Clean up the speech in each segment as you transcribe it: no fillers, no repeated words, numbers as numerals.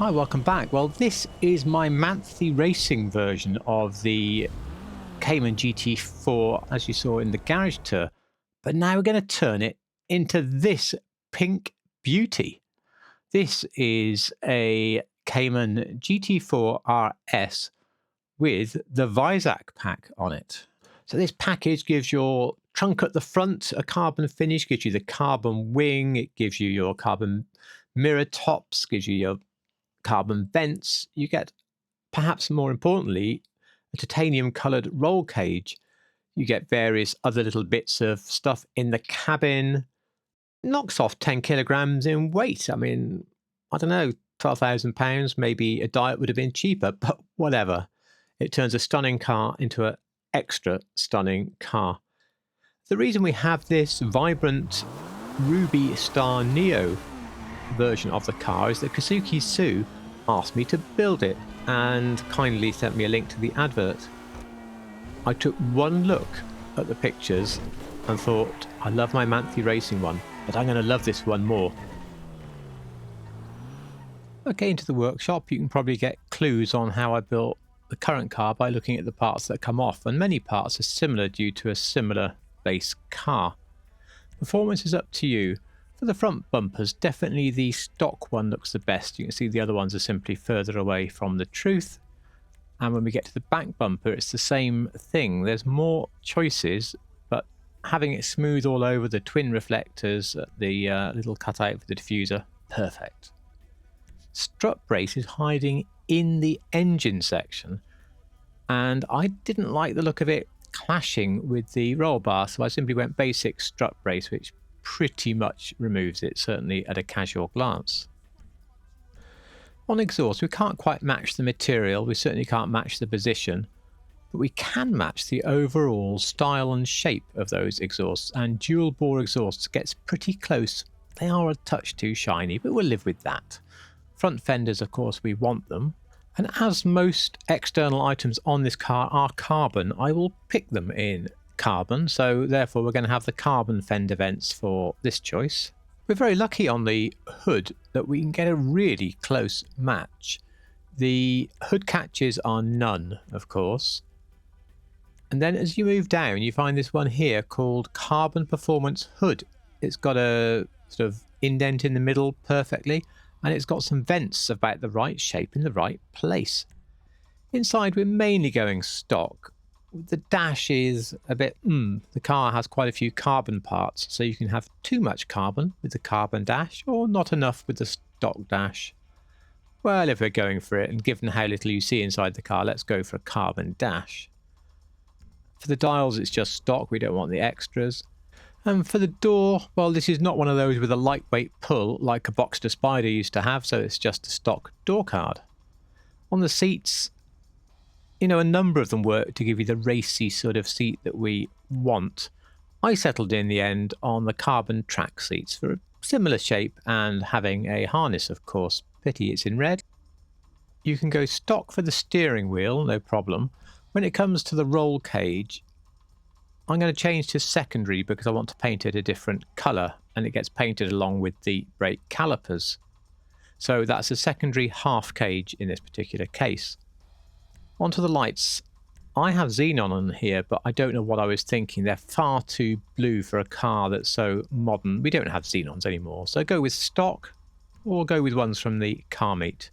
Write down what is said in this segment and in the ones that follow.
Hi, welcome back. Well, this is my monthly racing version of the Cayman GT4, as you saw in the garage tour. But now we're going to turn it into this pink beauty. This is a Cayman GT4 RS with the Weissach pack on it. So this package gives your trunk at the front a carbon finish, gives you the carbon wing, it gives you your carbon mirror tops, gives you your carbon vents. You get, perhaps more importantly, a titanium coloured roll cage. You get various other little bits of stuff in the cabin. Knocks off 10 kilograms in weight. I mean, I don't know, £12,000, maybe a Diet would have been cheaper, but whatever. It turns a stunning car into an extra stunning car. The reason we have this vibrant Ruby Star Neo version of the car is that Kazuki Sue asked me to build it and kindly sent me a link to the advert. I took one look at the pictures and thought, I love my monthly racing one, but I'm going to love this one more. Okay, into the workshop, you can probably get clues on how I built the current car by looking at the parts that come off, and many parts are similar due to a similar base car. Performance is up to you. For the front bumpers, definitely the stock one looks the best. You can see the other ones are simply further away from the truth. And when we get to the back bumper, it's the same thing. There's more choices, but having it smooth all over, the twin reflectors, the little cutout for the diffuser, perfect. Strut brace is hiding in the engine section, and I didn't like the look of it clashing with the roll bar, so I simply went basic strut brace, which pretty much removes it, certainly at a casual glance. On exhaust, we can't quite match the material, we certainly can't match the position, but we can match the overall style and shape of those exhausts, and dual bore exhausts gets pretty close. They are a touch too shiny, but we'll live with that. Front fenders, of course, we want them, and as most external items on this car are carbon, I will pick them in carbon, so therefore we're going to have the carbon fender vents for this choice. We're very lucky on the hood that we can get a really close match. The hood catches are none, of course, and then as you move down you find this one here called Carbon Performance Hood. It's got a sort of indent in the middle perfectly, and it's got some vents about the right shape in the right place. Inside we're mainly going stock. The dash is a bit, the car has quite a few carbon parts, so you can have too much carbon with the carbon dash, or not enough with the stock dash. Well, if we're going for it, and given how little you see inside the car, let's go for a carbon dash. For the dials, it's just stock, we don't want the extras. And for the door, well, this is not one of those with a lightweight pull like a Boxster Spider used to have, so it's just a stock door card. On the seats, you know, a number of them work to give you the racy sort of seat that we want. I settled in the end on the carbon track seats for a similar shape and having a harness, of course. Pity it's in red. You can go stock for the steering wheel, no problem. When it comes to the roll cage, I'm going to change to secondary because I want to paint it a different colour, and it gets painted along with the brake calipers. So that's a secondary half cage in this particular case. Onto the lights. I have xenon on here, but I don't know what I was thinking. They're far too blue for a car that's so modern. We don't have xenons anymore, so go with stock or go with ones from the car meet.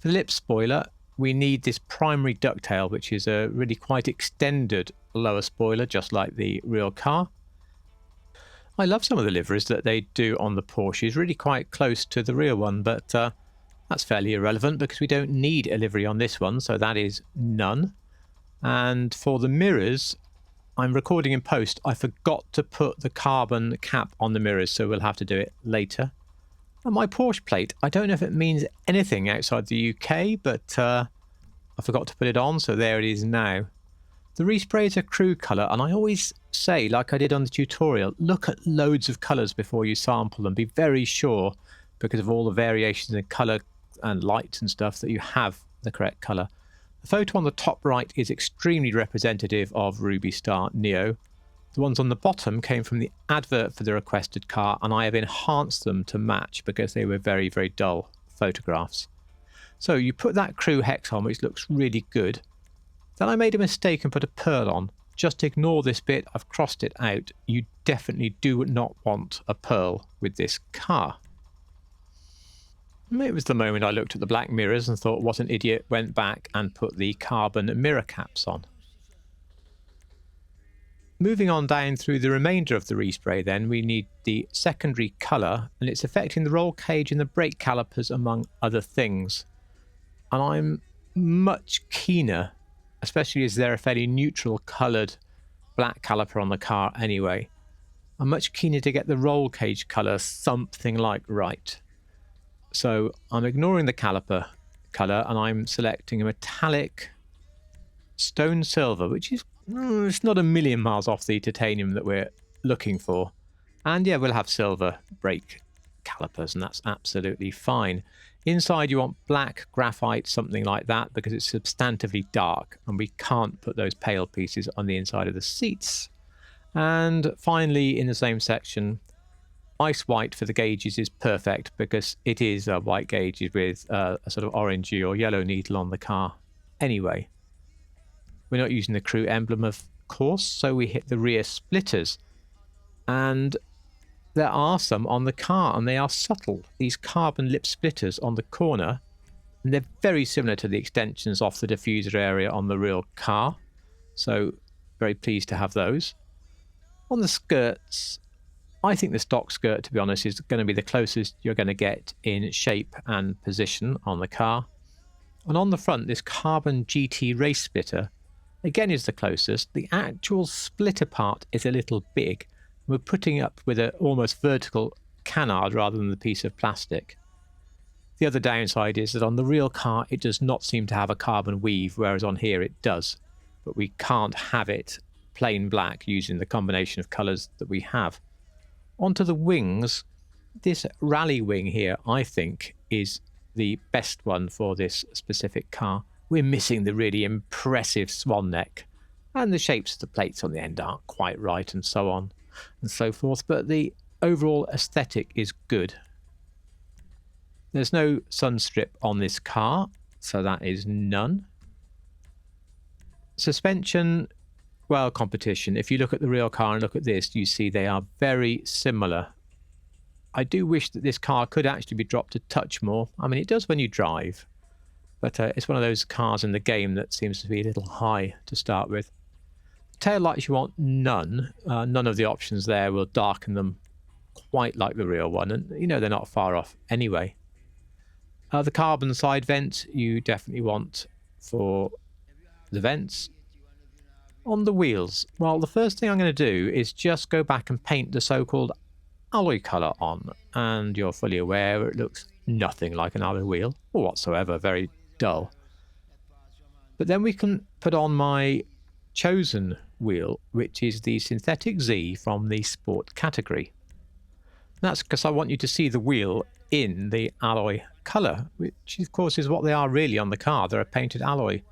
For the lip spoiler, we need this primary ducktail, which is a really quite extended lower spoiler, just like the real car. I love some of the liveries that they do on the Porsches, really quite close to the real one, but that's fairly irrelevant because we don't need a livery on this one, so that is none. And for the mirrors, I'm recording in post. I forgot to put the carbon cap on the mirrors, so we'll have to do it later. And my Porsche plate, I don't know if it means anything outside the UK, but I forgot to put it on, so there it is now. The respray is a Crew colour, and I always say, like I did on the tutorial, look at loads of colours before you sample and be very sure, because of all the variations in colour and light and stuff, that you have the correct colour. The photo on the top right is extremely representative of Ruby Star Neo. The ones on the bottom came from the advert for the requested car, and I have enhanced them to match because they were very, very dull photographs. So you put that Crew Hex on, which looks really good. Then I made a mistake and put a pearl on. Just ignore this bit, I've crossed it out. You definitely do not want a pearl with this car. It was the moment I looked at the black mirrors and thought, what an idiot, went back and put the carbon mirror caps on. Moving on down through the remainder of the respray then, we need the secondary colour, and it's affecting the roll cage and the brake calipers among other things. And I'm much keener, especially as they're a fairly neutral coloured black caliper on the car anyway. I'm much keener to get the roll cage colour something like right. So I'm ignoring the caliper colour and I'm selecting a metallic stone silver, which is it's not a million miles off the titanium that we're looking for. And yeah, we'll have silver brake calipers and that's absolutely fine. Inside you want black graphite, something like that, because it's substantively dark and we can't put those pale pieces on the inside of the seats. And finally, in the same section, ice white for the gauges is perfect because it is white gauges with a sort of orangey or yellow needle on the car. Anyway, we're not using the Crew emblem, of course, so we hit the rear splitters. And there are some on the car, and they are subtle. These carbon lip splitters on the corner, and they're very similar to the extensions off the diffuser area on the real car. So very pleased to have those. On the skirts, I think the stock skirt, to be honest, is going to be the closest you're going to get in shape and position on the car. And on the front, this carbon GT race splitter, again, is the closest. The actual splitter part is a little big. We're putting up with an almost vertical canard rather than the piece of plastic. The other downside is that on the real car, it does not seem to have a carbon weave, whereas on here it does. But we can't have it plain black using the combination of colours that we have. Onto the wings, this rally wing here, I think, is the best one for this specific car. We're missing the really impressive swan neck, and the shapes of the plates on the end aren't quite right, and so on and so forth, but the overall aesthetic is good. There's no sun strip on this car, so that is none. Suspension, well, competition. If you look at the real car and look at this, you see they are very similar. I do wish that this car could actually be dropped a touch more. I mean, it does when you drive, but it's one of those cars in the game that seems to be a little high to start with. Tail lights, you want none. None of the options there will darken them quite like the real one, and you know they're not far off anyway. The carbon side vent you definitely want for the vents. On the wheels, well, the first thing I'm going to do is just go back and paint the so-called alloy colour on, and you're fully aware it looks nothing like an alloy wheel or whatsoever, very dull. But then we can put on my chosen wheel, which is the Synthetic Z from the Sport category. That's because I want you to see the wheel in the alloy colour, which of course is what they are really on the car. They're a painted alloy,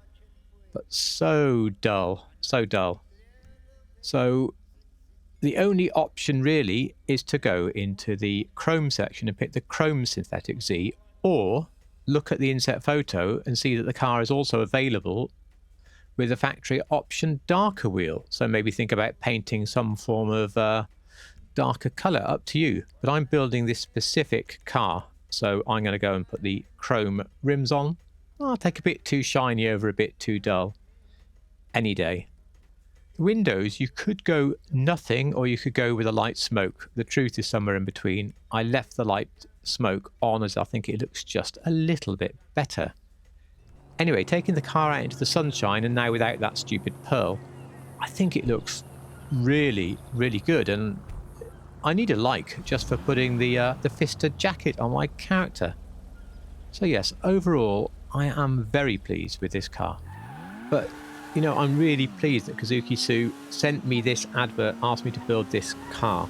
but so dull, so dull. So the only option really is to go into the chrome section and pick the chrome Synthetic Z, or look at the inset photo and see that the car is also available with a factory option darker wheel. So maybe think about painting some form of darker colour, up to you. But I'm building this specific car, so I'm going to go and put the chrome rims on. I'll take a bit too shiny over a bit too dull any day. The windows, you could go nothing or you could go with a light smoke. The truth is somewhere in between. I left the light smoke on as I think it looks just a little bit better. Anyway, taking the car out into the sunshine, and now without that stupid pearl, I think it looks really, really good. And I need a like just for putting the Fister jacket on my character. So yes, overall, I am very pleased with this car. But, you know, I'm really pleased that Kazuki Su sent me this advert, asked me to build this car,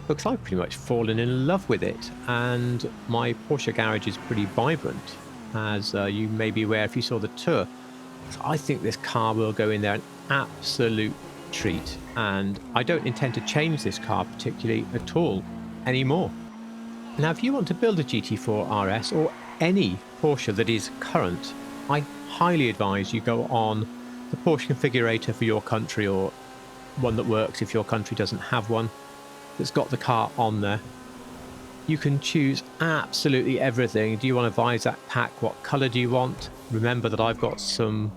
because I've pretty much fallen in love with it. And my Porsche garage is pretty vibrant, as you may be aware if you saw the tour. So I think this car will go in there an absolute treat, and I don't intend to change this car particularly at all anymore. Now, if you want to build a GT4 RS or any Porsche that is current, I highly advise you go on the Porsche Configurator for your country, or one that works if your country doesn't have one, that's got the car on there. You can choose absolutely everything. Do you want a Weissach pack? What colour do you want? Remember that I've got some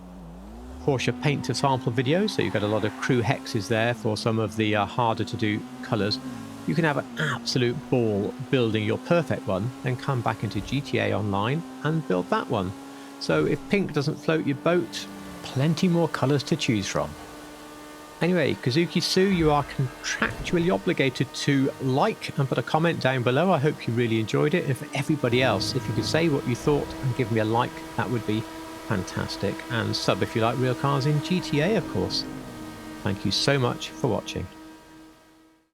Porsche paint to sample videos, so you've got a lot of Crew Hexes there for some of the harder to do colours. You can have an absolute ball building your perfect one, then come back into GTA Online and build that one. So if pink doesn't float your boat, plenty more colours to choose from. Anyway, Kazuki Sue, you are contractually obligated to like and put a comment down below. I hope you really enjoyed it. And for everybody else, if you could say what you thought and give me a like, that would be fantastic. And sub if you like real cars in GTA, of course. Thank you so much for watching.